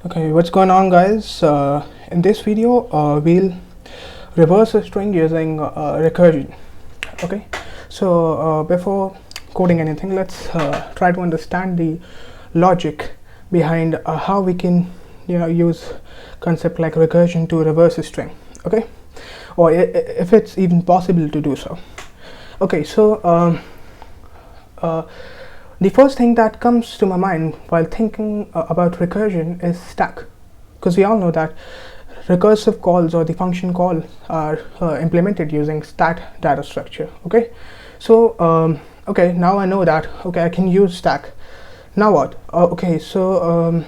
Okay, what's going on, guys? In this video, we'll reverse a string using recursion. Okay, so before coding anything, let's try to understand the logic behind how we can, use concept like recursion to reverse a string. Okay, or if it's even possible to do so. Okay, so the first thing that comes to my mind while thinking about recursion is stack, because we all know that recursive calls or the function call are implemented using stack data structure. Okay, so okay, now I know that. Okay, I can use stack. Now what? Okay, so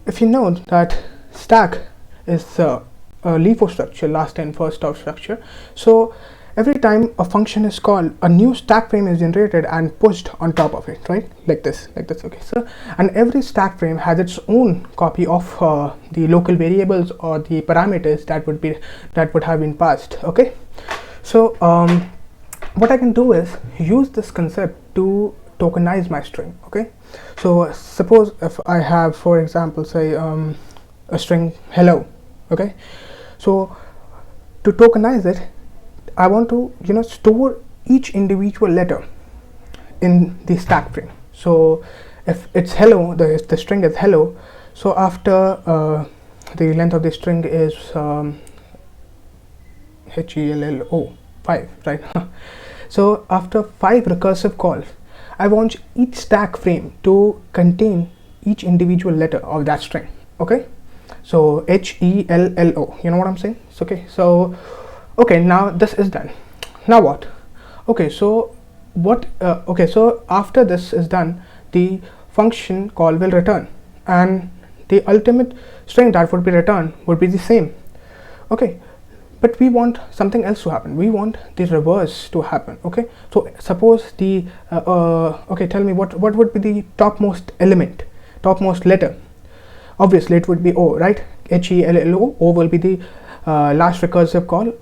if you know that stack is a LIFO structure, last in first out structure, so every time a function is called, a new stack frame is generated and pushed on top of it, right? Like this. Okay, so and every stack frame has its own copy of the local variables or the parameters that would have been passed. Okay, so what I can do is use this concept to tokenize my string. Okay, so suppose if I have, for example, say a string hello. Okay, so to tokenize it, I want to store each individual letter in the stack frame. So if it's hello, the string is hello, so after the length of the string is HELLO 5, right? So after 5 recursive calls, I want each stack frame to contain each individual letter of that string. Okay, so HELLO, you know what I'm saying? It's okay, so okay, now this is done. Now what? Okay, so okay, so after this is done, the function call will return, and the ultimate string that would be returned would be the same. Okay, but we want something else to happen. We want the reverse to happen. Okay, so suppose the okay, tell me what would be the topmost element, topmost letter? Obviously it would be O, right? HELLO. O will be the last recursive call.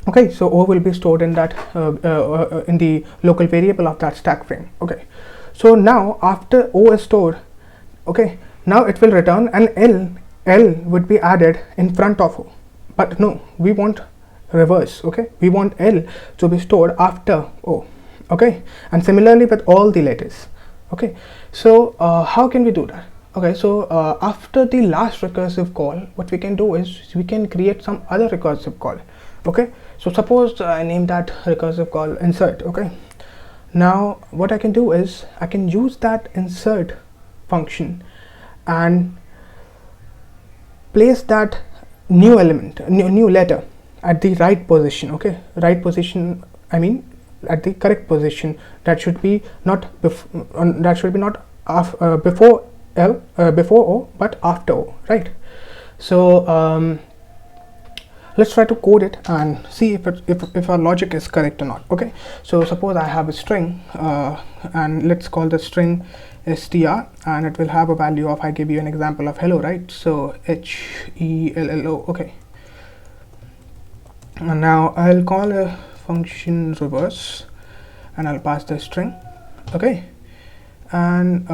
Okay, so O will be stored in that in the local variable of that stack frame. Okay, so now after O is stored, okay, now it will return, and L would be added in front of O. But no, we want reverse. Okay, we want L to be stored after O. Okay, and similarly with all the letters. Okay, so how can we do that? Okay, so after the last recursive call, what we can do is we can create some other recursive call. Okay, so suppose I name that recursive call insert. Okay, now what I can do is I can use that insert function and place that new element, new letter at the right position. Okay, right position, I mean at the correct position. That should be not before before O, but after O, right? So let's try to code it and see if our logic is correct or not. Okay, so suppose I have a string and let's call the string str, and it will have a value of, I give you an example of hello, right? So HELLO. Okay, and now I'll call a function reverse and I'll pass the string. Okay, and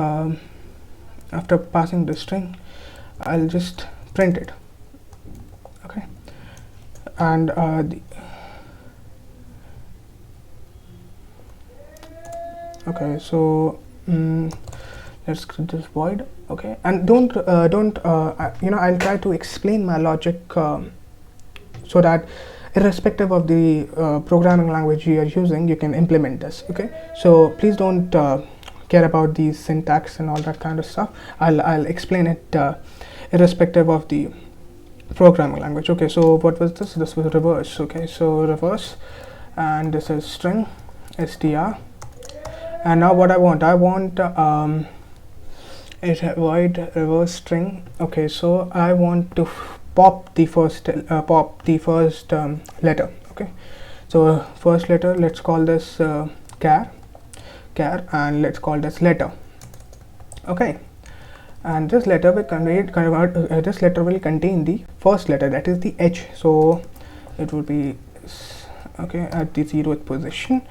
after passing the string, I'll just print it. Okay, and okay, so let's create this void. Okay, and don't I'll try to explain my logic so that irrespective of the programming language you are using, you can implement this. Okay, so please don't care about the syntax and all that kind of stuff. I'll explain it irrespective of the programming language. Okay, so what was this? This was reverse. Okay, so reverse, and this is string str, and now what I want is void reverse string. Okay, so I want to pop the first letter. Okay, so first letter, let's call this char, and let's call this letter. Okay, and this letter will this letter will contain the first letter, that is the H. So it will be okay at the 0th position.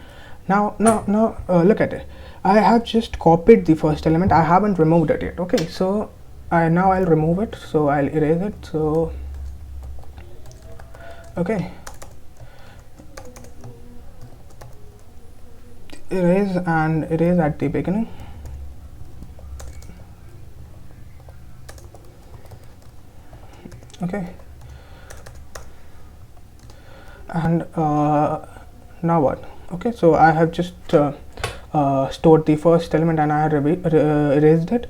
Now look at it. I have just copied the first element, I haven't removed it yet. Okay, so now I'll remove it, so I'll erase it. So okay, erase and erase at the beginning. Okay, and now what? Okay, so I have just stored the first element and I have erased it.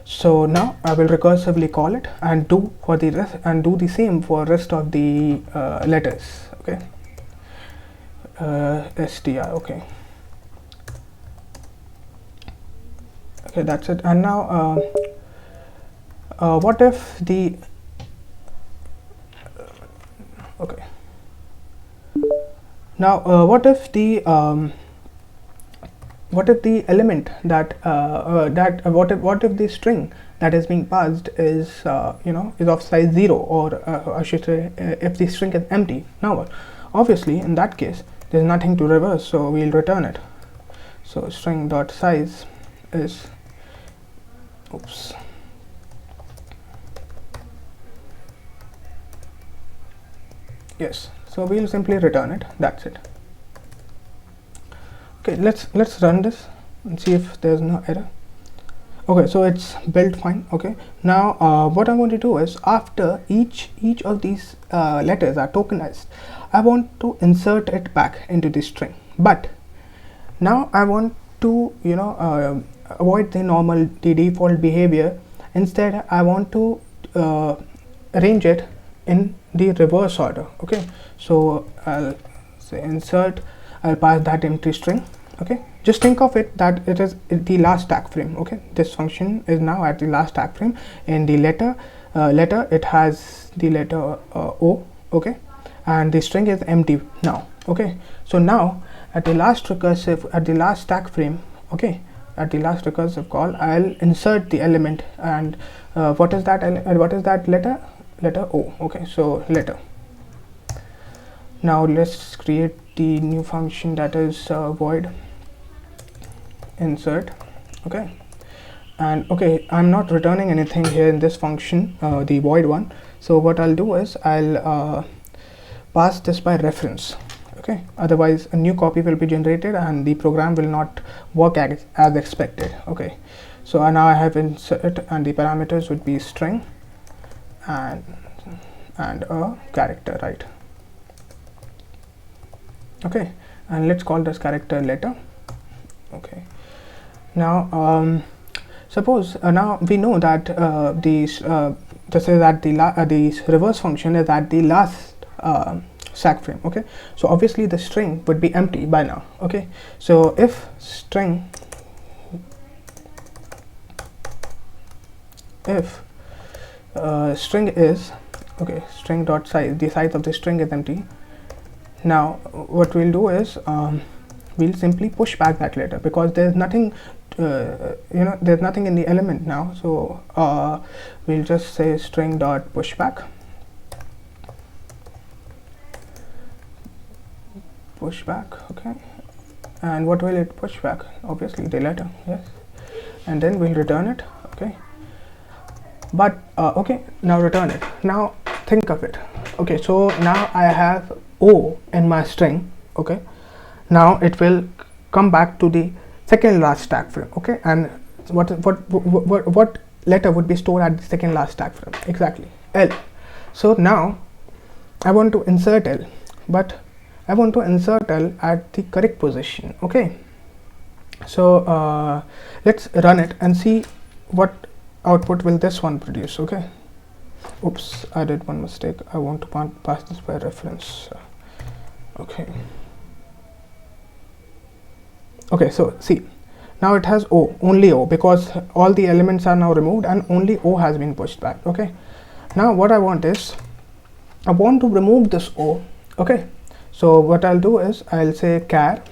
So now I will recursively call it and do for the rest, and do the same for rest of the letters. Okay, str. Okay, okay, that's it. And now what if the okay, now what if the element that what if the string that is being passed is is of size 0, or I should say if the string is empty. Now what? Obviously in that case there's nothing to reverse, so we'll return it. So string dot size is yes, so we'll simply return it. That's it. Okay, let's run this and see if there's no error. Okay, so it's built fine. Okay, now what I'm going to do is, after each of these letters are tokenized, I want to insert it back into the string. But now I want to avoid the default behavior. Instead I want to arrange it in the reverse order. Okay, so I'll say insert, I'll pass that empty string. Okay, just think of it that it is the last stack frame. Okay, this function is now at the last stack frame. In the letter it has the letter O. Okay, and the string is empty now. Okay, so now at the last stack frame, okay, at the last recursive call, I'll insert the element. And what is that letter? Letter O. Okay, so letter. Now let's create the new function, that is void insert. Okay, and okay, I'm not returning anything here in this function, the void one. So what I'll do is I'll pass this by reference. Okay, otherwise a new copy will be generated and the program will not work as expected. Okay, so now I have insert, and the parameters would be string and a character, right? Okay, and let's call this character letter. Okay, now suppose now we know that this is at the reverse function is at the last stack frame. Okay, so obviously the string would be empty by now. Okay, so if string is string dot size, the size of the string is empty. Now what we'll do is we'll simply push back that letter, because there's nothing there's nothing in the element now. So we'll just say string dot pushback, okay, and what will it push back? Obviously the letter, yes, and then we'll return it. Okay, but okay, now return it. Now think of it. Okay, so now I have O in my string. Okay, now it will come back to the second last stack frame. Okay, and what letter would be stored at the second last stack frame? Exactly, L. So now I want to insert L, but I want to insert L at the correct position. Okay, so let's run it and see what output will this one produce. Okay, oops, I did one mistake. I want to pass this by reference. Okay, so see, now it has O, only O, because all the elements are now removed and only O has been pushed back. Okay, now what I want is, I want to remove this O. Okay, so what I'll do is I'll say char,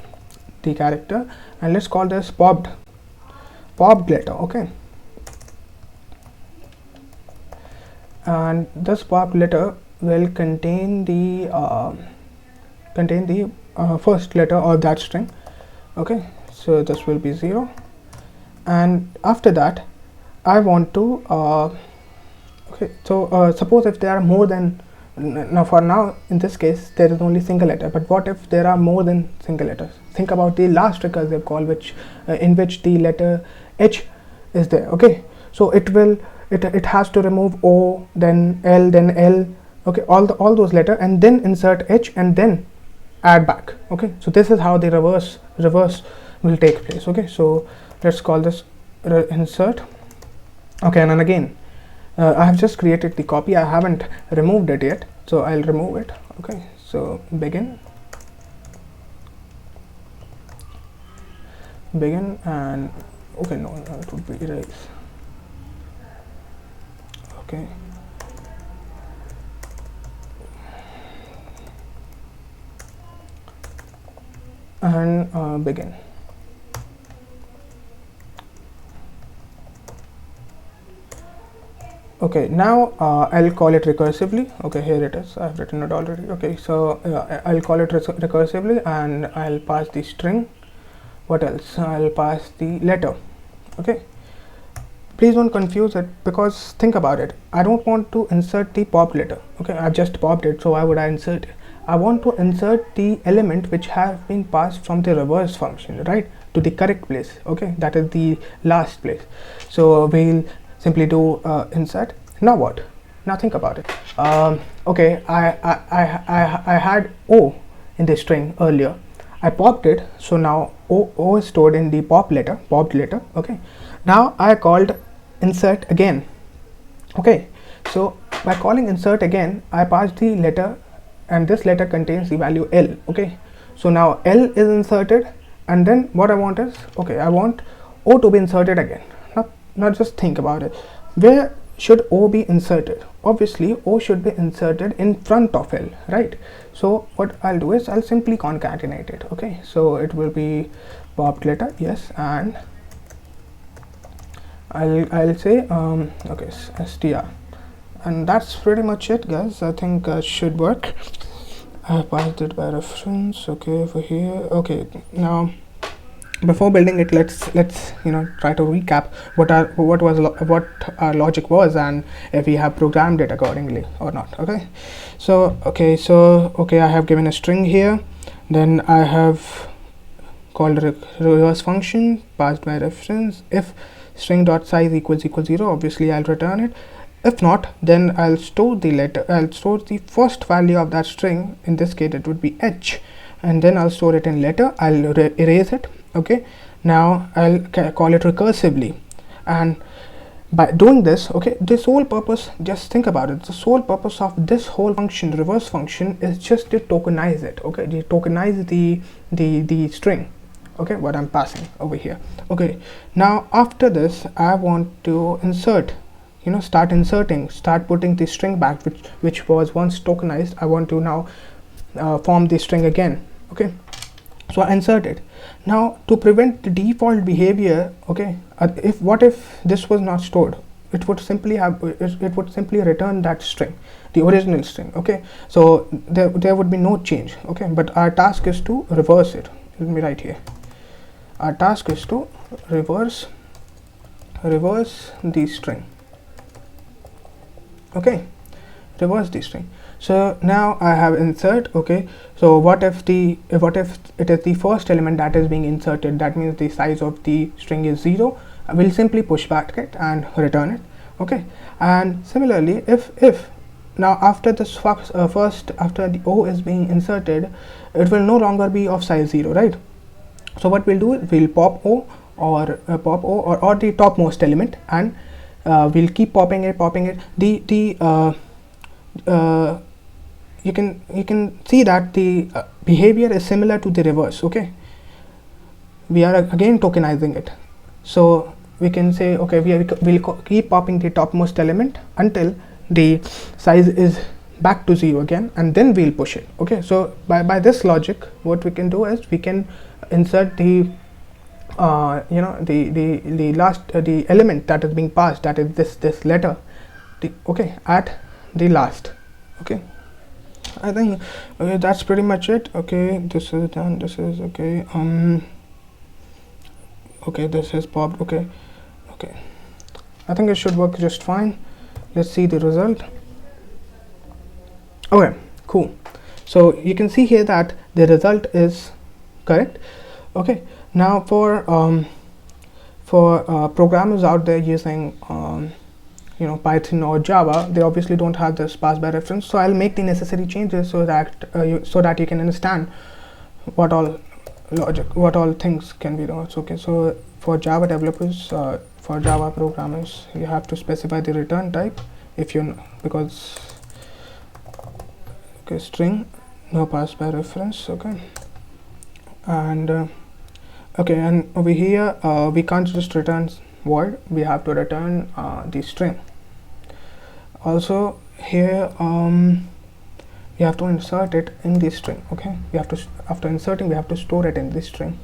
the character, and let's call this popped letter. Okay, and this popped letter will contain the first letter of that string. Okay, so this will be 0, and after that I want to Okay, so suppose if there are more than, now for now in this case there is only single letter, but what if there are more than single letters? Think about the last recursive call, which in which the letter H is there. Okay, so it has to remove O, then L, then L, okay, all those letters, and then insert H and then add back. Okay, so this is how the reverse will take place. Okay, so let's call this insert. Okay, and then again I have just created the copy, I haven't removed it yet, so I'll remove it. Okay, so begin and okay, no, it would be erase. Okay, and begin. Okay, now I'll call it recursively. Okay, here it is, I've written it already. Okay, so I'll call it recursively, and I'll pass the string. What else? I'll pass the letter. Okay, please don't confuse it, because think about it, I don't want to insert the pop letter. Okay, I've just popped it, so why would I insert it? I want to insert the element which have been passed from the reverse function, right, to the correct place. Okay, that is the last place. So we'll simply do insert. Now what? Now think about it. Okay, I had O in the string earlier, I popped it, so now O is stored in the popped letter. Okay, now I called insert again. Okay, so by calling insert again, I passed the letter, and this letter contains the value L. Okay, so now L is inserted, and then what I want is, okay, I want O to be inserted again. Now just think about it, where should O be inserted? Obviously O should be inserted in front of L, right? So what I'll do is I'll simply concatenate it. Okay, so it will be popped letter, yes, and I'll say okay, str, and that's pretty much it, guys. I think should work. I have passed it by reference. Okay, over here. Okay, now before building it, let's try to recap what our logic was, and if we have programmed it accordingly or not. Okay, so I have given a string here, then I have called a reverse function passed by reference. If string dot size equals 0, obviously I'll return it. If not, then I'll store the first value of that string. In this case it would be H, and then I'll store it in letter. I'll erase it. Okay, now I'll call it recursively, and by doing this, okay, this whole purpose, just think about it, the sole purpose of this whole function, reverse function, is just to tokenize it. Okay, to tokenize the string, okay, what I'm passing over here. Okay, now after this I want to insert, start putting the string back which was once tokenized. I want to now form the string again. Okay, so I insert it. Now to prevent the default behavior, okay, what if this was not stored? It would simply return that string, the original string. Okay, so there would be no change. Okay, but our task is to reverse it. Let me write here, our task is to reverse the string. Okay, reverse the string. So now I have insert. Okay, so what if it is the first element that is being inserted? That means the size of the string is 0. I will simply push back it and return it. Okay, and similarly, if now after this after the O is being inserted, it will no longer be of size 0, right? So what we'll do is we'll pop O or the topmost element, and we'll keep popping it. You can see that the behavior is similar to the reverse. Okay, we are again tokenizing it, so we can say, okay, we'll keep popping the topmost element until the size is back to 0 again, and then we'll push it. Okay, so by this logic, what we can do is we can insert the the element that is being passed, that is this letter, at the last. Okay, I think that's pretty much it. Okay, this is done. This is okay. Okay, this is popped. Okay, I think it should work just fine. let's see the result. Okay, cool. So you can see here that the result is correct. Okay, now for programmers out there using Python or Java, they obviously don't have this pass by reference, so I'll make the necessary changes so that you can understand what all things can be done. Okay, so for Java developers, for Java programmers, you have to specify the return type, if you know, because okay, string, no pass by reference. Okay, and okay, and over here we can't just return void, we have to return the string. Also here we have to insert it in this string. Okay, we have to, after inserting, we have to store it in this string,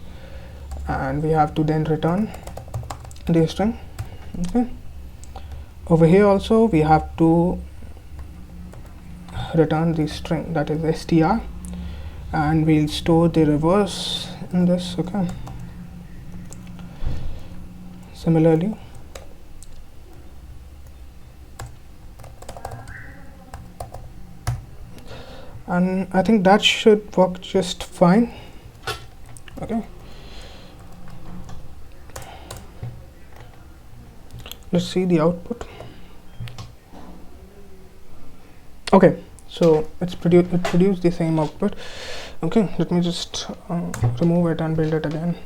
and we have to then return the string. Okay, over here also we have to return the string, that is str, and we'll store the reverse in this. Okay, similarly, and I think that should work just fine. Okay, let's see the output. Okay, so it produced the same output. Okay, let me just remove it and build it again.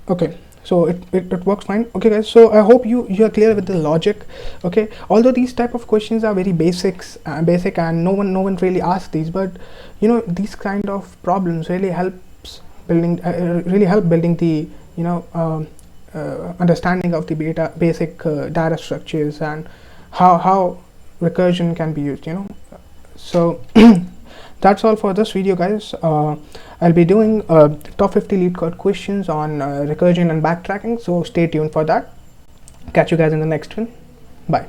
Okay, so it works fine. Okay guys, so I hope you are clear with the logic. Okay, although these type of questions are very basic, and no one really asks these, but these kind of problems really helps building the understanding of the basic data structures and how recursion can be used. So that's all for this video, guys. I'll be doing top 50 lead code questions on recursion and backtracking, so stay tuned for that. Catch you guys in the next one. Bye.